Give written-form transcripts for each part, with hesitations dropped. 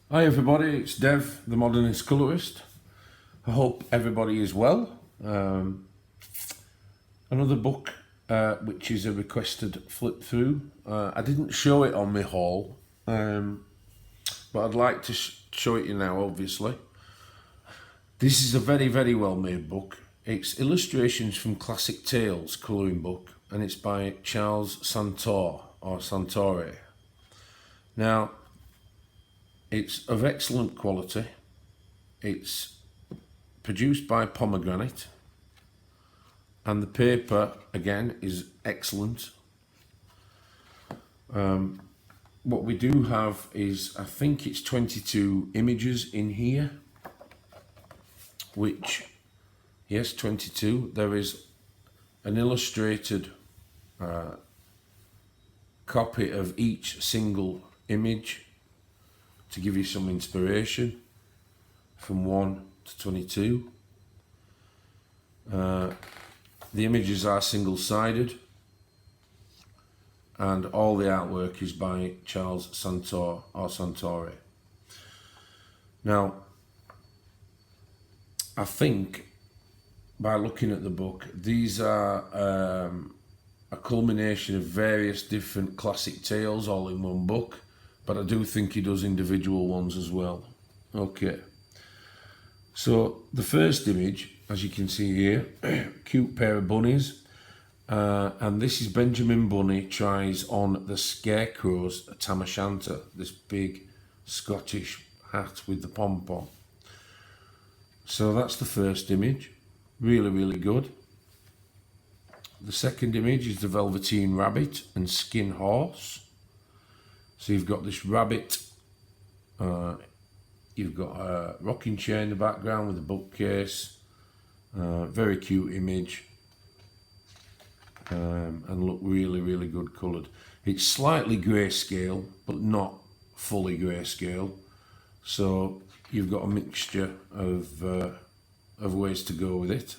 Hi everybody, it's Dev, the Modernist Colourist. I hope everybody is well. Another book which is a requested flip through. I didn't show it on my haul, but I'd like to show it you now, obviously. This is a very, very well made book. It's illustrations from Classic Tales colouring book, and it's by Charles Santore, or Santore. Now, it's of excellent quality. It's produced by Pomegranate, and the paper again is excellent. What we do have is, I think it's 22 images in here, which, yes, 22. There is an illustrated copy of each single image to give you some inspiration, from 1 to 22. The images are single-sided, and all the artwork is by Charles Santore, or Santore. Now, I think by looking at the book, these are a culmination of various different classic tales all in one book, but I do think he does individual ones as well. Okay. So the first image, as you can see here, cute pair of bunnies, and this is Benjamin Bunny tries on the Scarecrow's tam o' shanter, this big Scottish hat with the pom-pom. So that's the first image, really, really good. The second image is the Velveteen rabbit and skin horse. So you've got this rabbit, you've got a rocking chair in the background with a bookcase, very cute image, and look really, really good coloured. It's slightly grayscale, but not fully grayscale, so you've got a mixture of ways to go with it.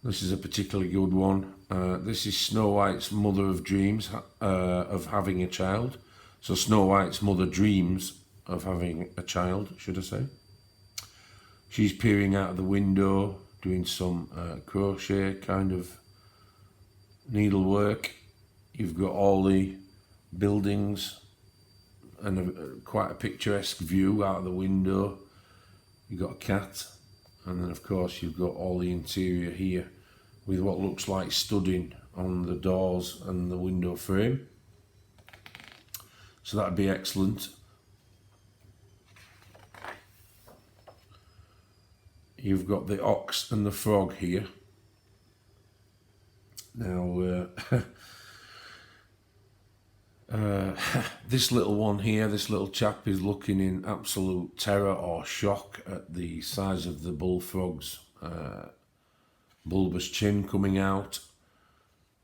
This is a particularly good one. This is Snow White's mother of dreams of having a child. So Snow White's mother dreams of having a child, should I say. She's peering out of the window, doing some crochet kind of needlework. You've got all the buildings and quite a picturesque view out of the window. You've got a cat, and then of course you've got all the interior here with what looks like studding on the doors and the window frame. So that'd be excellent. You've got the ox and the frog here. Now, this little one here, this little chap is looking in absolute terror or shock at the size of the bullfrog's bulbous chin coming out.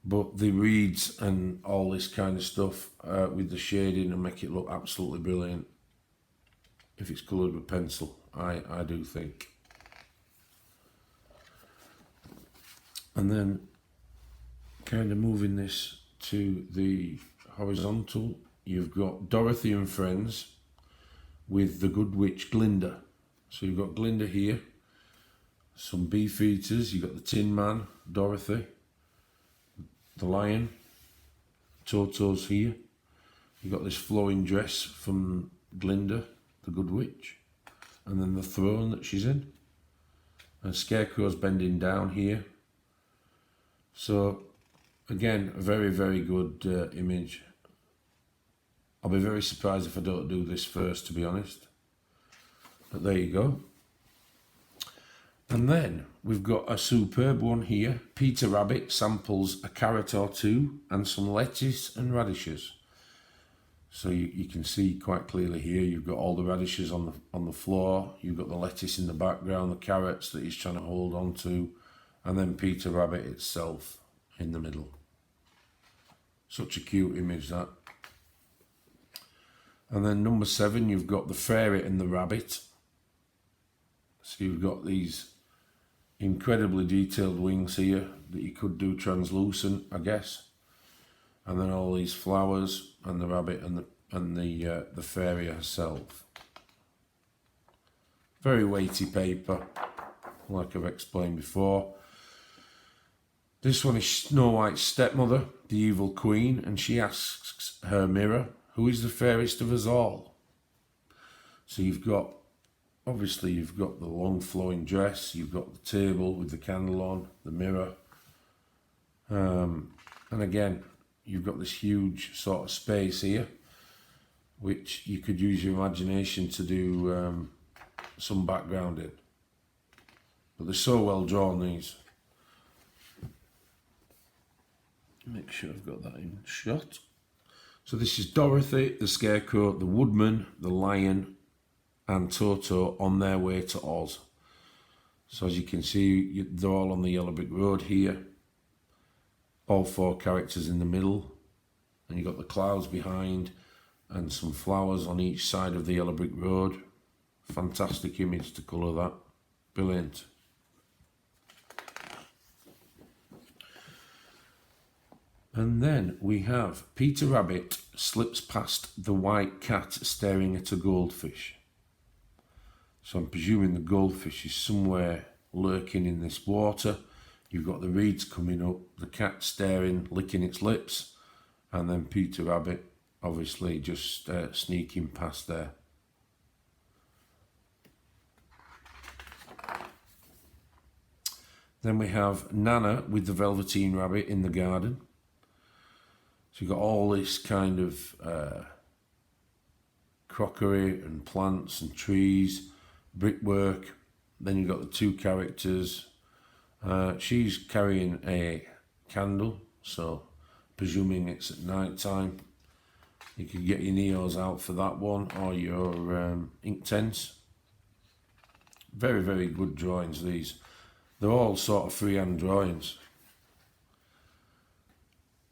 But the reeds and all this kind of stuff with the shading and make it look absolutely brilliant if it's coloured with pencil, I do think. And then kind of moving this to the horizontal, you've got Dorothy and Friends with the good witch Glinda. So you've got Glinda here, some beef eaters, you've got the Tin Man, Dorothy, the lion, Toto's here. You've got this flowing dress from Glinda, the good witch, and then the throne that she's in. And Scarecrow's bending down here. So again, a very, very good image. I'll be very surprised if I don't do this first, to be honest. But there you go. And then we've got a superb one here. Peter Rabbit samples a carrot or two and some lettuce and radishes. So you can see quite clearly here, you've got all the radishes on the floor, you've got the lettuce in the background, the carrots that he's trying to hold on to, and then Peter Rabbit itself in the middle. Such a cute image, that. And then number 7, you've got the fairy and the rabbit. So you've got these incredibly detailed wings here that you could do translucent, I guess. And then all these flowers and the rabbit and the fairy herself. Very weighty paper, like I've explained before. This one is Snow White's stepmother, the evil queen, and she asks her mirror, who is the fairest of us all? So you've got, obviously you've got the long flowing dress, you've got the table with the candle on, the mirror. And again, you've got this huge sort of space here, which you could use your imagination to do some background in. But they're so well drawn, these. Make sure I've got that in shot. So this is Dorothy, the Scarecrow, the Woodman, the Lion, and Toto on their way to Oz. So as you can see, they're all on the yellow brick road here. All four characters in the middle. And you've got the clouds behind and some flowers on each side of the yellow brick road. Fantastic image to colour that. Brilliant. And then we have Peter Rabbit slips past the white cat staring at a goldfish. So I'm presuming the goldfish is somewhere lurking in this water. You've got the reeds coming up, the cat staring, licking its lips, and then Peter Rabbit obviously just sneaking past there. Then we have Nana with the Velveteen Rabbit in the garden. So you've got all this kind of crockery and plants and trees, brickwork. Then you've got the two characters. She's carrying a candle, so presuming it's at night time. You could get your Neos out for that one, or your Inktense. Very, very good drawings, these. They're all sort of freehand drawings.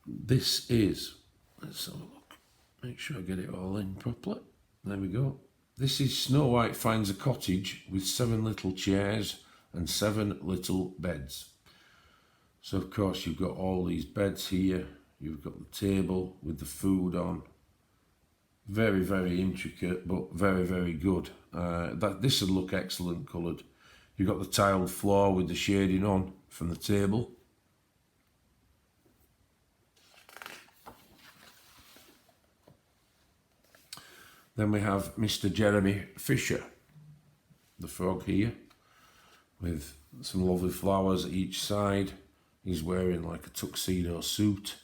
This is, let's have a look, make sure I get it all in properly. There we go. This is Snow White finds a cottage with 7 little chairs and 7 little beds. So of course you've got all these beds here. You've got the table with the food on. Very, very intricate, but very, very good. This would look excellent coloured. You've got the tiled floor with the shading on from the table. Then we have Mr. Jeremy Fisher, the frog here, with some lovely flowers at each side. He's wearing like a tuxedo suit.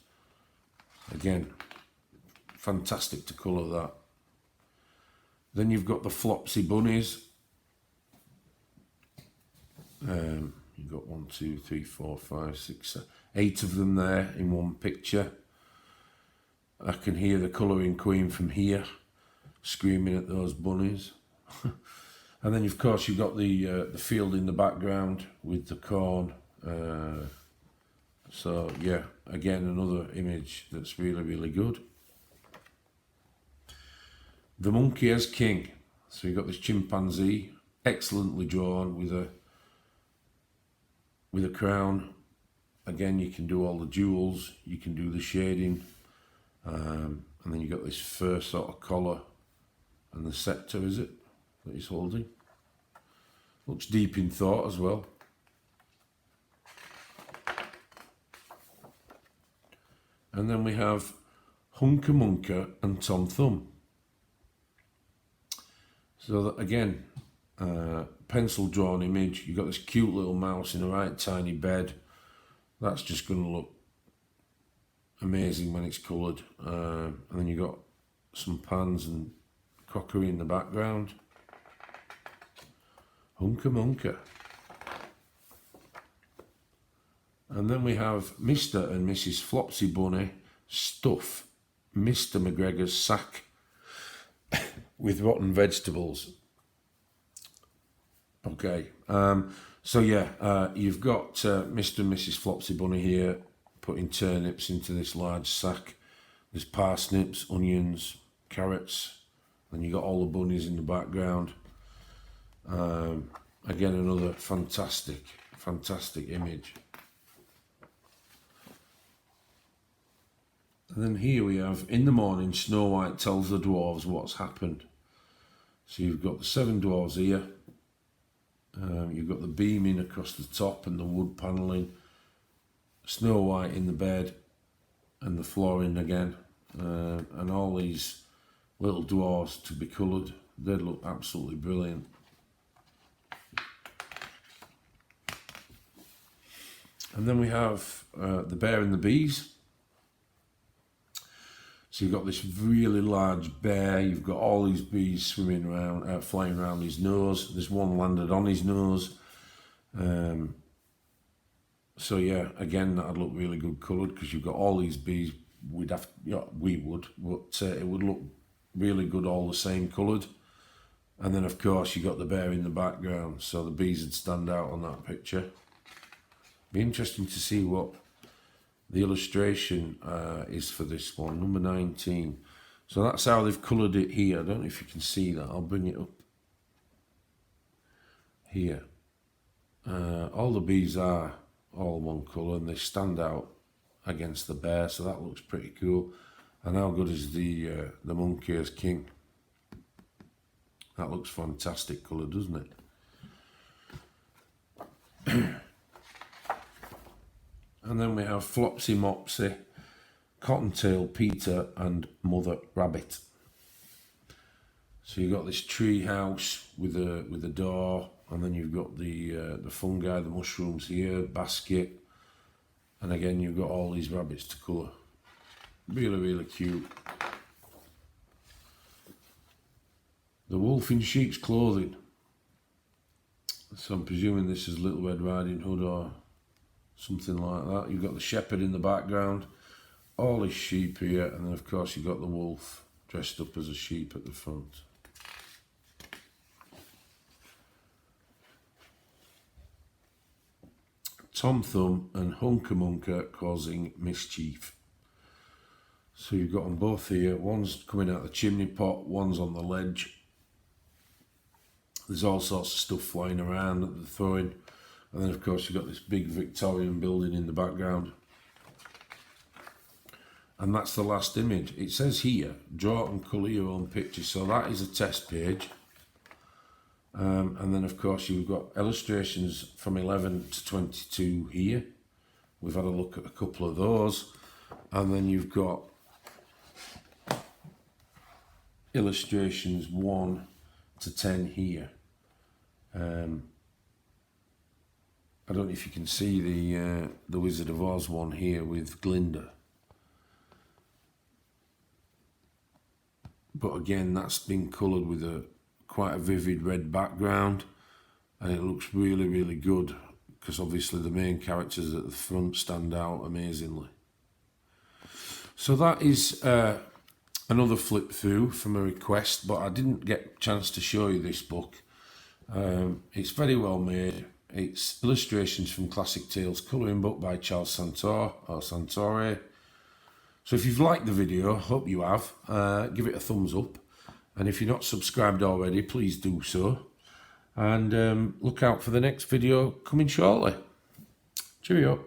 Again, fantastic to colour that. Then you've got the Flopsy bunnies. You've got 1, 2, 3, 4, 5, 6, 7, 8 of them there in one picture. I can hear the colouring queen from here screaming at those bunnies. And then of course you've got the field in the background with the corn. So yeah, again another image that's really, really good. The monkey as king. So you've got this chimpanzee, excellently drawn with a crown. Again, you can do all the jewels, you can do the shading, and then you've got this fur sort of collar and the scepter, is it, that he's holding. Looks deep in thought as well. And then we have Hunker Munker and Tom Thumb. So that, again, pencil drawn image. You've got this cute little mouse in a right tiny bed. That's just going to look amazing when it's coloured. And then you've got some pans and crockery in the background. Hunker Munker. And then we have Mr. and Mrs. Flopsy Bunny stuff Mr. McGregor's sack with rotten vegetables. Okay, so yeah, you've got Mr. and Mrs. Flopsy Bunny here putting turnips into this large sack. There's parsnips, onions, carrots, and you got all the bunnies in the background. Again, another fantastic image. And then here we have, in the morning, Snow White tells the dwarves what's happened. So you've got the 7 dwarves here. You've got the beaming across the top and the wood panelling. Snow White in the bed and the flooring again. And all these little dwarves to be coloured. They look absolutely brilliant. And then we have the bear and the bees. So you've got this really large bear. You've got all these bees swimming around, flying around his nose. There's one landed on his nose. So yeah, again, that'd look really good coloured because you've got all these bees. We would, but it would look really good all the same coloured. And then of course you got the bear in the background, so the bees would stand out on that picture. Be interesting to see what the illustration is for this one, number 19. So that's how they've coloured it here. I don't know if you can see that. I'll bring it up here. All the bees are all one colour and they stand out against the bear, so that looks pretty cool. And how good is the monkey as king? That looks fantastic colour, doesn't it? And then we have Flopsy, Mopsy, Cottontail, Peter and Mother Rabbit. So you've got this tree house with a door, and then you've got the fungi, the mushrooms here, basket, and again you've got all these rabbits to colour. Really, really cute. The wolf in sheep's clothing. So I'm presuming this is Little Red Riding Hood or something like that. You've got the shepherd in the background, all his sheep here, and then of course you've got the wolf dressed up as a sheep at the front. Tom Thumb and Hunker Munker causing mischief. So you've got them both here. One's coming out the chimney pot, one's on the ledge. There's all sorts of stuff flying around that they're throwing. And then of course you've got this big Victorian building in the background. And that's the last image. It says here, draw and colour your own picture. So that is a test page. And then of course you've got illustrations from 11 to 22 here. We've had a look at a couple of those. And then you've got illustrations 1 to 10 here. I don't know if you can see the Wizard of Oz one here with Glinda. But again, that's been coloured with quite a vivid red background, and it looks really, really good because obviously the main characters at the front stand out amazingly. So that is another flip through from a request, but I didn't get a chance to show you this book. It's very well made. It's illustrations from Classic Tales, colouring book by Charles Santore, or Santore. So if you've liked the video, hope you have, give it a thumbs up. And if you're not subscribed already, please do so. And look out for the next video coming shortly. Cheerio.